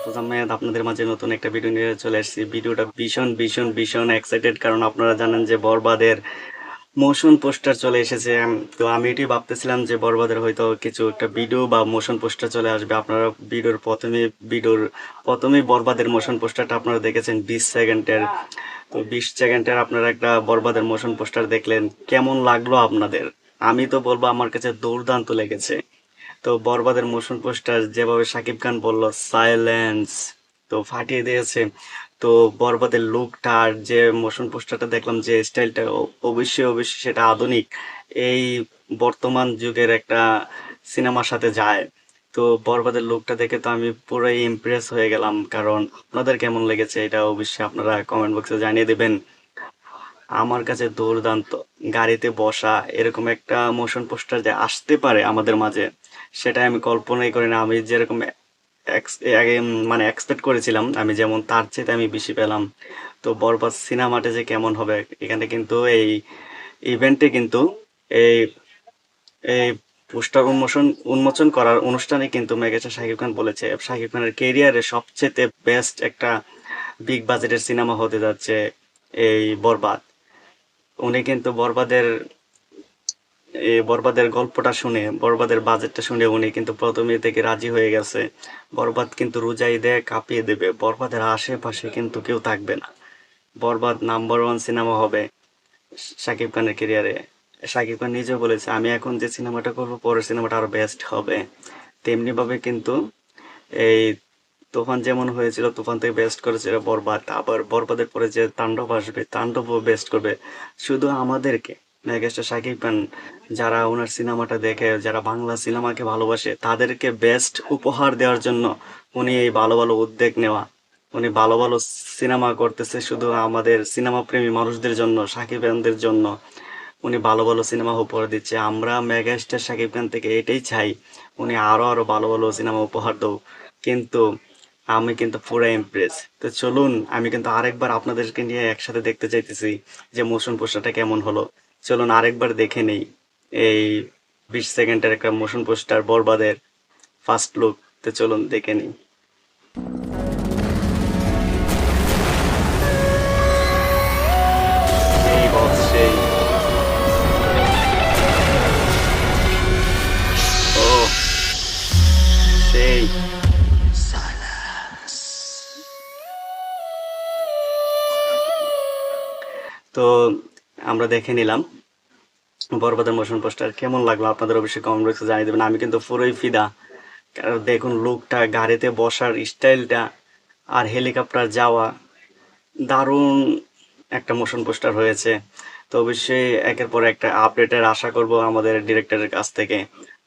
মাহফুজ আহমেদ আপনাদের মাঝে নতুন একটা ভিডিও নিয়ে চলে এসেছি। ভিডিওটা ভীষণ ভীষণ ভীষণ এক্সাইটেড, কারণ আপনারা জানেন যে বরবাদের মোশন পোস্টার চলে এসেছে। তো আমি এটাই ভাবতেছিলাম যে বরবাদের হয়তো কিছু একটা ভিডিও বা মোশন পোস্টার চলে আসবে। আপনারা ভিডিওর প্রথমেই বরবাদের মোশন পোস্টারটা আপনারা দেখেছেন 20 সেকেন্ডের। তো 20 সেকেন্ডের আপনারা একটা বরবাদের মোশন পোস্টার দেখলেন, কেমন লাগলো আপনাদের? আমি তো বলবো আমার কাছে দুর্দান্ত লেগেছে। তো বরবাদের মোশন পোস্টার যেভাবে শাকিব খান বলল সাইলেন্স, তো ফাটিয়ে দিয়েছে। তো বরবাদের লুকটা আর যে মোশন পোস্টারটা দেখলাম, যে স্টাইলটা, অবশ্যই অবশ্যই সেটা আধুনিক, এই বর্তমান যুগের একটা সিনেমার সাথে যায়। তো বরবাদের লুকটা দেখে তো আমি পুরোই ইমপ্রেস হয়ে গেলাম। কারণ আপনাদের কেমন লেগেছে এটা অবশ্যই আপনারা কমেন্ট বক্সে জানিয়ে দেবেন। আমার কাছে দুর্দান্ত। গাড়িতে বসা এরকম একটা মোশন পোস্টার যে আসতে পারে আমাদের মাঝে, সেটা আমি কল্পনাই করি না। আমি যেরকম আগে মানে এক্সপেক্ট করেছিলাম, আমি যেমন তার চেয়ে আমি বেশি পেলাম। তো বরবাদ সিনেমাটা যে কেমন হবে, এখানে কিন্তু এই ইভেন্টে কিন্তু এই এই পোস্টার উন্মোচন করার অনুষ্ঠানে কিন্তু মেগাস্টার শাকিব খান বলেছে শাকিব খানের কেরিয়ারে সবচেয়ে বেস্ট একটা বিগ বাজেটের সিনেমা হতে যাচ্ছে এই বরবাদ। উনি কিন্তু বরবাদের গল্পটা শুনে, বরবাদের বাজেটটা শুনে উনি কিন্তু প্রথমে থেকে রাজি হয়ে গেছে। বরবাদ কিন্তু রোজাই দেয় কাঁপিয়ে দেবে, বরবাদের আশেপাশে কিন্তু কেউ থাকবে না। বরবাদ নাম্বার 1 সিনেমা হবে শাকিব খানের ক্যারিয়ারে। শাকিব খান নিজেও বলেছে আমি এখন যে সিনেমাটা করবো পরের সিনেমাটা আরো বেস্ট হবে। তেমনি ভাবে কিন্তু এই তুফান যেমন হয়েছিল, তুফান থেকে বেস্ট করেছিল বরবাদ, আবার বরবাদের পরে যে তাণ্ডব আসবে তাণ্ডবও বেস্ট করবে। শুধু আমাদেরকে মেগাস্টার শাকিব খান, যারা ওনার সিনেমাটা দেখে, যারা বাংলা সিনেমাকে ভালোবাসে, তাদেরকে বেস্ট উপহার দেওয়ার জন্য উনি এই ভালো ভালো উদ্যোগ নেওয়া। উনি ভালো ভালো সিনেমা করতেছে শুধু আমাদের সিনেমা প্রেমী মানুষদের জন্য, শাকিব খানদের জন্য। উনি ভালো ভালো সিনেমা উপহার দিচ্ছে। আমরা মেগাস্টার শাকিব খান থেকে এটাই চাই, উনি আরো আরো ভালো ভালো সিনেমা উপহার দেব। কিন্তু আমি কিন্তু পুরো ইমপ্রেস। তো চলুন, আমি কিন্তু আরেকবার আপনাদেরকে নিয়ে একসাথে দেখতে চাইতেছি যে মোশন পোস্টারটা কেমন হলো। চলুন আরেকবার দেখে নেই এই 20 সেকেন্ডের একটা মোশন পোস্টার বরবাদের ফার্স্ট লুক। তো চলুন দেখে নিই। সেই বস সেই। ও সেই। তো আমরা দেখে নিলাম বরবাদের মোশন পোস্টার, কেমন লাগলো আপনাদের অবশ্যই কমেন্ট বক্সে জানিয়ে দেবেন। আমি কিন্তু পুরোই ফিদা। কারণ দেখুন লুকটা, গাড়িতে বসার স্টাইলটা, আর হেলিকপ্টার যাওয়া, দারুণ একটা মোশন পোস্টার হয়েছে। তো অবশ্যই একের পর একটা আপডেটের আশা করব আমাদের ডিরেক্টরের কাছ থেকে।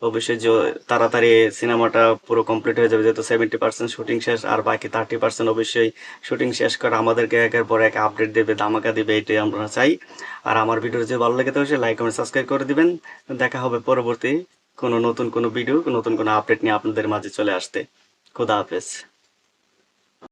অবশ্যই তাড়াতাড়ি সিনেমাটা পুরো কমপ্লিট হয়ে যাবে, যেহেতু 70% শুটিং শেষ, আর বাকি 30% অবশ্যই শুটিং শেষ করে আমাদেরকে একের পর এক আপডেট দেবে, ধামাকা দিবে, এটাই আমরা চাই। আর আমার ভিডিও যদি ভালো লাগে তো অবশ্যই লাইক কমেন্ট সাবস্ক্রাইব করে দিবেন। দেখা হবে পরবর্তী কোনো নতুন কোনো ভিডিও, নতুন কোনো আপডেট নিয়ে আপনাদের মাঝে চলে আসতে। খোদা হাফেজ।